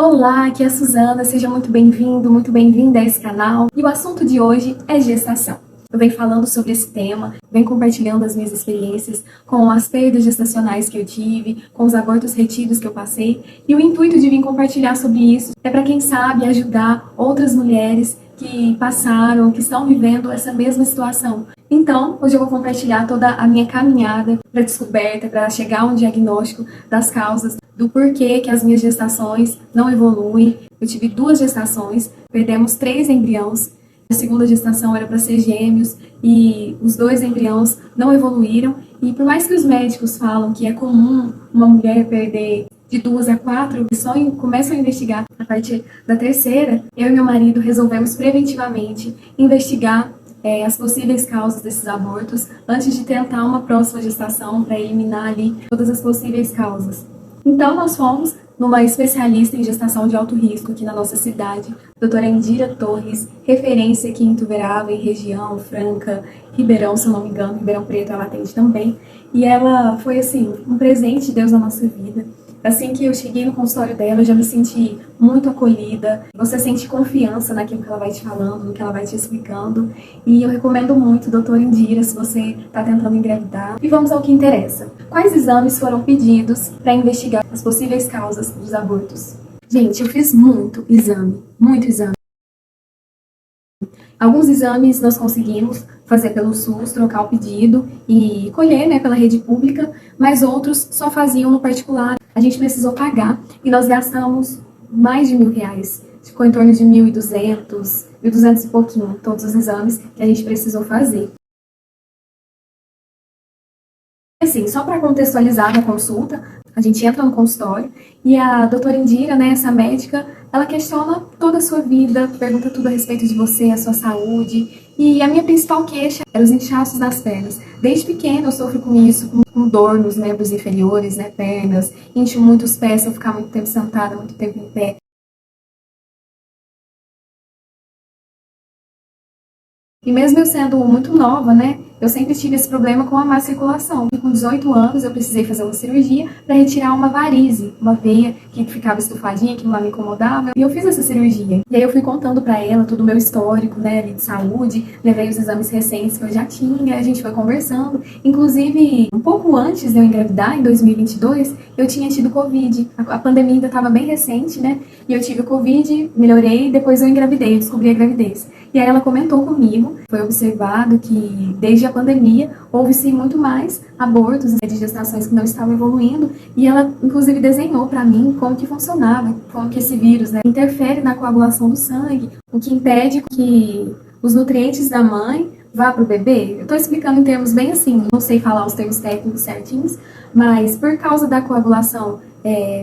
Olá, aqui é a Suzana, seja muito bem-vindo, muito bem-vinda a esse canal. E o assunto de hoje é gestação. Eu venho falando sobre esse tema, venho compartilhando as minhas experiências com as perdas gestacionais que eu tive, com os abortos retidos que eu passei. E o intuito de vir compartilhar sobre isso é para quem sabe ajudar outras mulheres que passaram, que estão vivendo essa mesma situação. Então, hoje eu vou compartilhar toda a minha caminhada para descoberta, para chegar a um diagnóstico das causas, do porquê que as minhas gestações não evoluem. Eu tive 2 gestações, perdemos 3 embriões. A segunda gestação era para ser gêmeos e os 2 embriões não evoluíram. E por mais que os médicos falam que é comum uma mulher perder de 2 a 4, só começam a investigar a partir da 3ª, eu e meu marido resolvemos preventivamente investigar as possíveis causas desses abortos antes de tentar uma próxima gestação para eliminar ali todas as possíveis causas. Então nós fomos numa especialista em gestação de alto risco aqui na nossa cidade, doutora Indira Torres, referência aqui em Ituverava, em região, Franca, Ribeirão, se eu não me engano, Ribeirão Preto ela atende também. E ela foi assim, um presente de Deus na nossa vida. Assim que eu cheguei no consultório dela, eu já me senti muito acolhida. Você sente confiança naquilo que ela vai te falando, no que ela vai te explicando. E eu recomendo muito, doutora Indira, se você está tentando engravidar. E vamos ao que interessa. Quais exames foram pedidos para investigar as possíveis causas dos abortos? Gente, eu fiz muito exame. Alguns exames nós conseguimos fazer pelo SUS, trocar o pedido e colher, pela rede pública, mas outros só faziam no particular. A gente precisou pagar e nós gastamos mais de R$1.000. Ficou em torno de 1.200, 1.200 e pouquinho, todos os exames que a gente precisou fazer. Assim, só para contextualizar a consulta, a gente entra no consultório e a doutora Indira, essa médica, ela questiona toda a sua vida, pergunta tudo a respeito de você, a sua saúde. E a minha principal queixa era os inchaços nas pernas. Desde pequena eu sofro com isso, com dor nos membros inferiores, pernas, incho muito os pés se eu ficar muito tempo sentada, muito tempo em pé. E mesmo eu sendo muito nova, eu sempre tive esse problema com a má circulação. E com 18 anos eu precisei fazer uma cirurgia para retirar uma varize, uma veia que ficava estufadinha, que não me incomodava. E eu fiz essa cirurgia. E aí eu fui contando para ela todo o meu histórico, ali de saúde, levei os exames recentes que eu já tinha, a gente foi conversando. Inclusive, um pouco antes de eu engravidar, em 2022, eu tinha tido Covid. A pandemia ainda estava bem recente, E eu tive o Covid, melhorei, depois eu engravidei, eu descobri a gravidez. E aí ela comentou comigo, foi observado que desde a pandemia houve-se muito mais abortos de gestações que não estavam evoluindo, e ela inclusive desenhou para mim como que funcionava, como que esse vírus interfere na coagulação do sangue, o que impede que os nutrientes da mãe vá para o bebê. Eu estou explicando em termos bem assim, não sei falar os termos técnicos certinhos, mas por causa da coagulação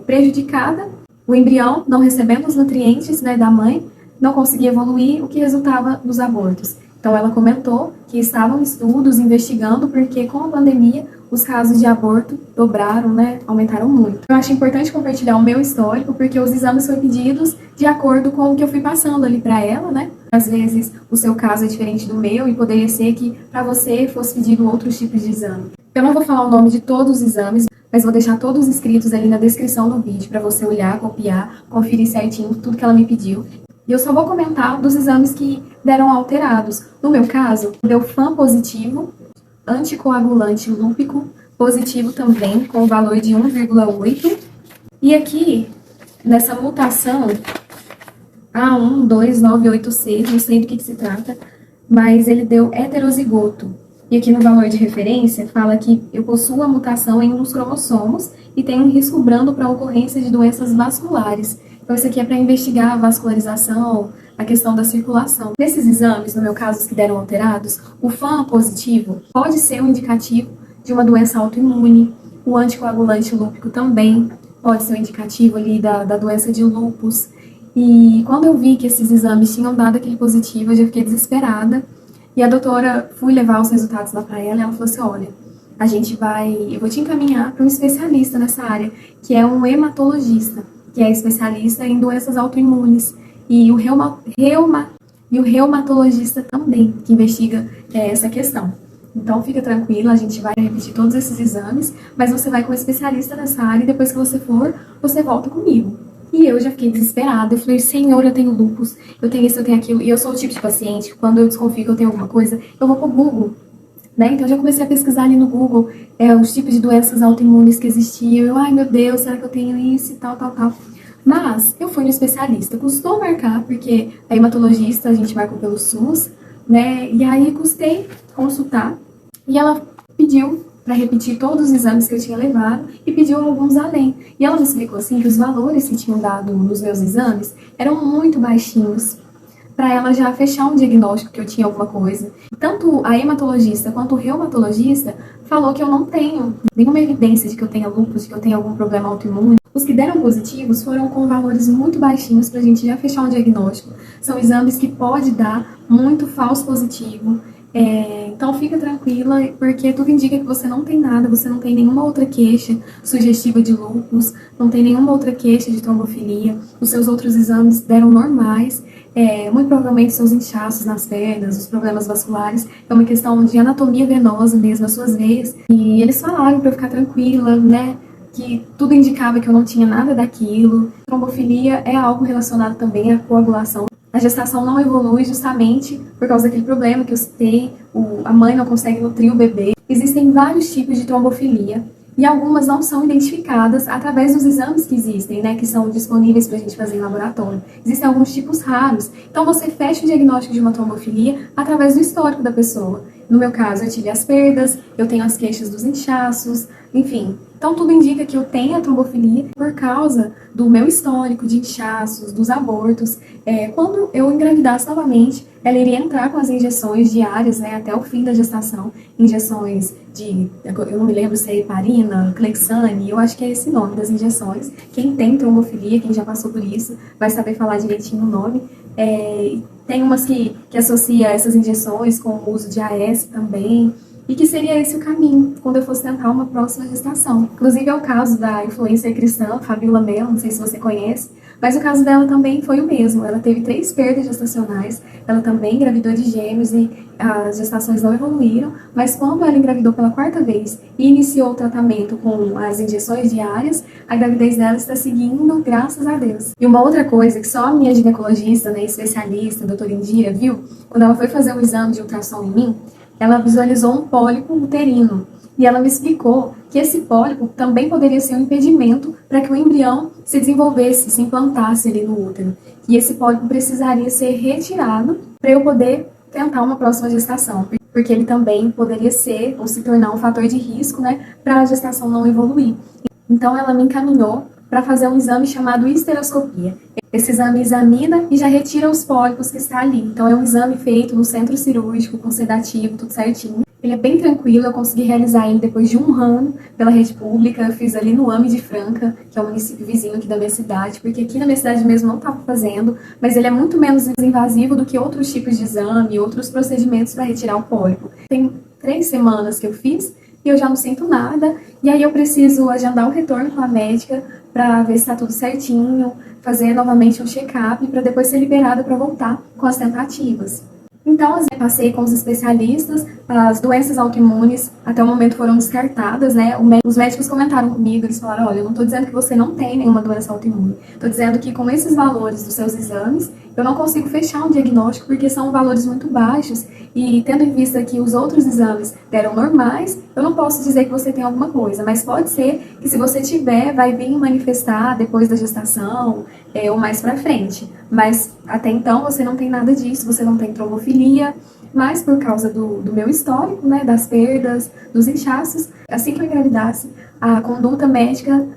prejudicada, o embrião não recebendo os nutrientes da mãe, não conseguia evoluir, o que resultava nos abortos. Então ela comentou que estavam estudos investigando porque com a pandemia os casos de aborto dobraram, aumentaram muito. Eu acho importante compartilhar o meu histórico porque os exames foram pedidos de acordo com o que eu fui passando ali para ela, Às vezes o seu caso é diferente do meu e poderia ser que para você fosse pedido outros tipos de exame. Eu não vou falar o nome de todos os exames, mas vou deixar todos escritos ali na descrição do vídeo para você olhar, copiar, conferir certinho tudo que ela me pediu. E eu só vou comentar dos exames que deram alterados. No meu caso, deu FAM positivo, anticoagulante lúpico positivo também, com o valor de 1,8. E aqui, nessa mutação A12986, não sei do que se trata, mas ele deu heterozigoto. E aqui no valor de referência, fala que eu possuo a mutação em um dos cromossomos e tenho um risco brando para a ocorrência de doenças vasculares. Então, isso aqui é para investigar a vascularização, a questão da circulação. Nesses exames, no meu caso, os que deram alterados, o FAM positivo pode ser um indicativo de uma doença autoimune, o anticoagulante lúpico também pode ser um indicativo ali da doença de lúpus. E quando eu vi que esses exames tinham dado aquele positivo, eu já fiquei desesperada. E a doutora, fui levar os resultados lá para ela e ela falou assim, olha, eu vou te encaminhar para um especialista nessa área, que é um hematologista, que é especialista em doenças autoimunes, e o reumatologista também, que investiga essa questão. Então fica tranquila, a gente vai repetir todos esses exames, mas você vai com um especialista nessa área e depois que você for, você volta comigo. E eu já fiquei desesperada. Eu falei, Senhor, eu tenho lúpus, eu tenho isso, eu tenho aquilo. E eu sou o tipo de paciente, quando eu desconfio que eu tenho alguma coisa, eu vou pro Google, né? Então eu já comecei a pesquisar ali no Google os tipos de doenças autoimunes que existiam. Eu, ai meu Deus, será que eu tenho isso e tal, tal, tal. Mas eu fui no especialista, custou marcar, porque a hematologista a gente marcou pelo SUS, né? E aí custei consultar. E ela pediu para repetir todos os exames que eu tinha levado e pediu alguns além. E ela me explicou assim que os valores que tinham dado nos meus exames eram muito baixinhos para ela já fechar um diagnóstico que eu tinha alguma coisa. Tanto a hematologista quanto o reumatologista falou que eu não tenho nenhuma evidência de que eu tenha lúpus, de que eu tenha algum problema autoimune. Os que deram positivos foram com valores muito baixinhos para a gente já fechar um diagnóstico. São exames que pode dar muito falso positivo. Então fica tranquila, porque tudo indica que você não tem nada, você não tem nenhuma outra queixa sugestiva de lúpus, não tem nenhuma outra queixa de trombofilia, os seus outros exames deram normais, muito provavelmente seus inchaços nas pernas, os problemas vasculares, é uma questão de anatomia venosa mesmo, as suas veias, e eles falaram para eu ficar tranquila, né, que tudo indicava que eu não tinha nada daquilo. Trombofilia é algo relacionado também à coagulação. A gestação não evolui justamente por causa daquele problema que eu citei, a mãe não consegue nutrir o bebê. Existem vários tipos de trombofilia e algumas não são identificadas através dos exames que existem, né, que são disponíveis para a gente fazer em laboratório. Existem alguns tipos raros, então você fecha o diagnóstico de uma trombofilia através do histórico da pessoa. No meu caso, eu tive as perdas, eu tenho as queixas dos inchaços, enfim. Então, tudo indica que eu tenho a trombofilia por causa do meu histórico de inchaços, dos abortos. Quando eu engravidasse novamente, ela iria entrar com as injeções diárias, né, até o fim da gestação. Injeções eu não me lembro se é heparina, Clexane, eu acho que é esse nome das injeções. Quem tem trombofilia, quem já passou por isso, vai saber falar direitinho o nome. Tem umas que associa essas injeções com o uso de AS também. E que seria esse o caminho, quando eu fosse tentar uma próxima gestação. Inclusive é o caso da influencer cristã, Fabiola Mello, não sei se você conhece, mas o caso dela também foi o mesmo. Ela teve 3 perdas gestacionais, ela também engravidou de gêmeos e as gestações não evoluíram, mas quando ela engravidou pela 4ª vez e iniciou o tratamento com as injeções diárias, a gravidez dela está seguindo, graças a Deus. E uma outra coisa que só a minha ginecologista, né, especialista, a doutora Indira, viu, quando ela foi fazer um exame de ultrassom em mim, ela visualizou um pólipo uterino e ela me explicou que esse pólipo também poderia ser um impedimento para que o embrião se desenvolvesse, se implantasse ali no útero. E esse pólipo precisaria ser retirado para eu poder tentar uma próxima gestação, porque ele também poderia ser ou se tornar um fator de risco, né, para a gestação não evoluir. Então ela me encaminhou para fazer um exame chamado histeroscopia. Esse exame examina e já retira os pólipos que está ali. Então é um exame feito no centro cirúrgico, com sedativo, tudo certinho. Ele é bem tranquilo, eu consegui realizar ele depois de 1 ano pela rede pública. Eu fiz ali no AME de Franca, que é o município vizinho aqui da minha cidade, porque aqui na minha cidade mesmo não estava fazendo, mas ele é muito menos invasivo do que outros tipos de exame, outros procedimentos para retirar o pólipo. Tem 3 semanas que eu fiz e eu já não sinto nada, e aí eu preciso agendar o retorno com a médica para ver se está tudo certinho, fazer novamente um check-up para depois ser liberada para voltar com as tentativas. Então, eu passei com os especialistas, as doenças autoimunes até o momento foram descartadas, né? Os médicos comentaram comigo, eles falaram, olha, eu não estou dizendo que você não tem nenhuma doença autoimune, estou dizendo que com esses valores dos seus exames, eu não consigo fechar um diagnóstico porque são valores muito baixos e tendo em vista que os outros exames deram normais, eu não posso dizer que você tem alguma coisa, mas pode ser que se você tiver, vai vir manifestar depois da gestação ou mais pra frente. Mas até então você não tem nada disso, você não tem trombofilia, mas por causa do meu histórico, né, das perdas, dos inchaços, assim que eu engravidasse, a conduta médica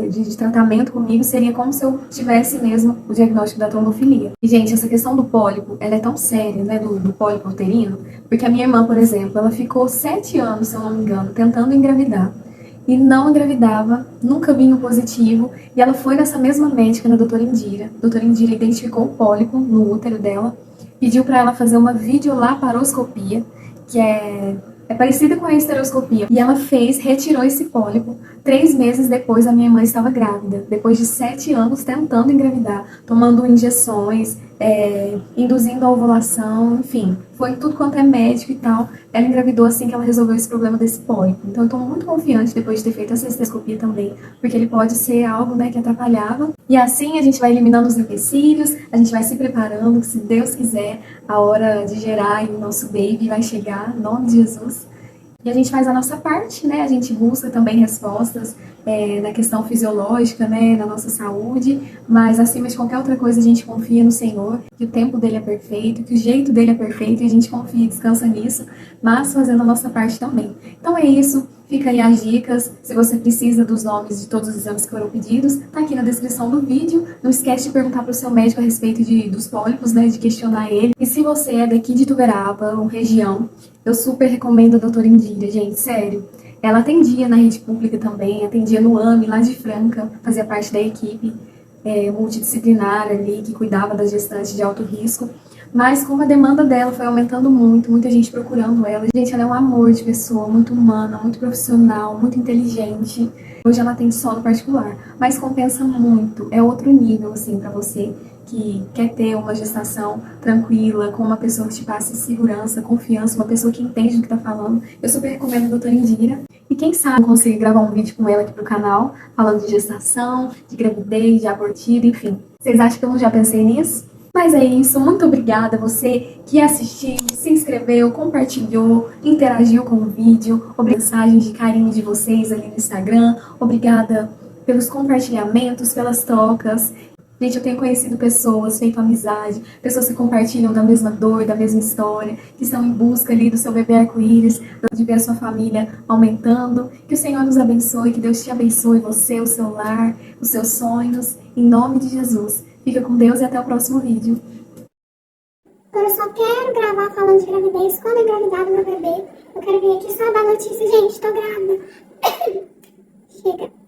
de tratamento comigo seria como se eu tivesse mesmo o diagnóstico da trombofilia. E, gente, essa questão do pólipo, ela é tão séria, né, do pólipo uterino, porque a minha irmã, por exemplo, ela ficou 7 anos, se eu não me engano, tentando engravidar. E não engravidava, nunca vinha positivo, e ela foi nessa mesma médica, na doutora Indira. A doutora Indira identificou o pólipo no útero dela, pediu para ela fazer uma videolaparoscopia, que é parecida com a esteroscopia. E ela fez, retirou esse pólipo. 3 meses depois, a minha mãe estava grávida. Depois de 7 anos tentando engravidar, tomando injeções, induzindo a ovulação, enfim, foi tudo quanto é médico e tal. Ela engravidou assim que ela resolveu esse problema desse pólipo. Então eu tô muito confiante depois de ter feito essa cistoscopia também, porque ele pode ser algo, né, que atrapalhava. E assim a gente vai eliminando os empecilhos, a gente vai se preparando, que se Deus quiser, a hora de gerar e o nosso baby vai chegar, em nome de Jesus. E a gente faz a nossa parte, né? A gente busca também respostas na questão fisiológica, né? Na nossa saúde, mas acima de qualquer outra coisa a gente confia no Senhor, que o tempo dele é perfeito, que o jeito dele é perfeito e a gente confia e descansa nisso, mas fazendo a nossa parte também. Então é isso. Fica aí as dicas. Se você precisa dos nomes de todos os exames que foram pedidos, tá aqui na descrição do vídeo. Não esquece de perguntar para o seu médico a respeito dos pólipos, né? De questionar ele. E se você é daqui de Ituverava, ou região, eu super recomendo a doutora Indira, gente, sério. Ela atendia na rede pública também, atendia no AME, lá de Franca, fazia parte da equipe multidisciplinar ali, que cuidava das gestantes de alto risco. Mas como a demanda dela foi aumentando muito, muita gente procurando ela. Gente, ela é um amor de pessoa, muito humana, muito profissional, muito inteligente. Hoje ela atende só no particular, mas compensa muito. É outro nível, assim, pra você que quer ter uma gestação tranquila, com uma pessoa que te passe segurança, confiança, uma pessoa que entende do que tá falando. Eu super recomendo a doutora Indira. E quem sabe eu consigo gravar um vídeo com ela aqui pro canal, falando de gestação, de gravidez, de abortivo, enfim. Vocês acham que eu não já pensei nisso? Mas é isso, muito obrigada a você que assistiu, se inscreveu, compartilhou, interagiu com o vídeo, mensagens de carinho de vocês ali no Instagram, obrigada pelos compartilhamentos, pelas trocas. Gente, eu tenho conhecido pessoas, feito amizade, pessoas que compartilham da mesma dor, da mesma história, que estão em busca ali do seu bebê arco-íris, de ver a sua família aumentando. Que o Senhor nos abençoe, que Deus te abençoe, você, o seu lar, os seus sonhos, em nome de Jesus. Fica com Deus e até o próximo vídeo. Eu só quero gravar falando de gravidez. Quando eu engravidar do meu bebê, eu quero vir aqui só dar notícia. Gente, tô grávida. Chega.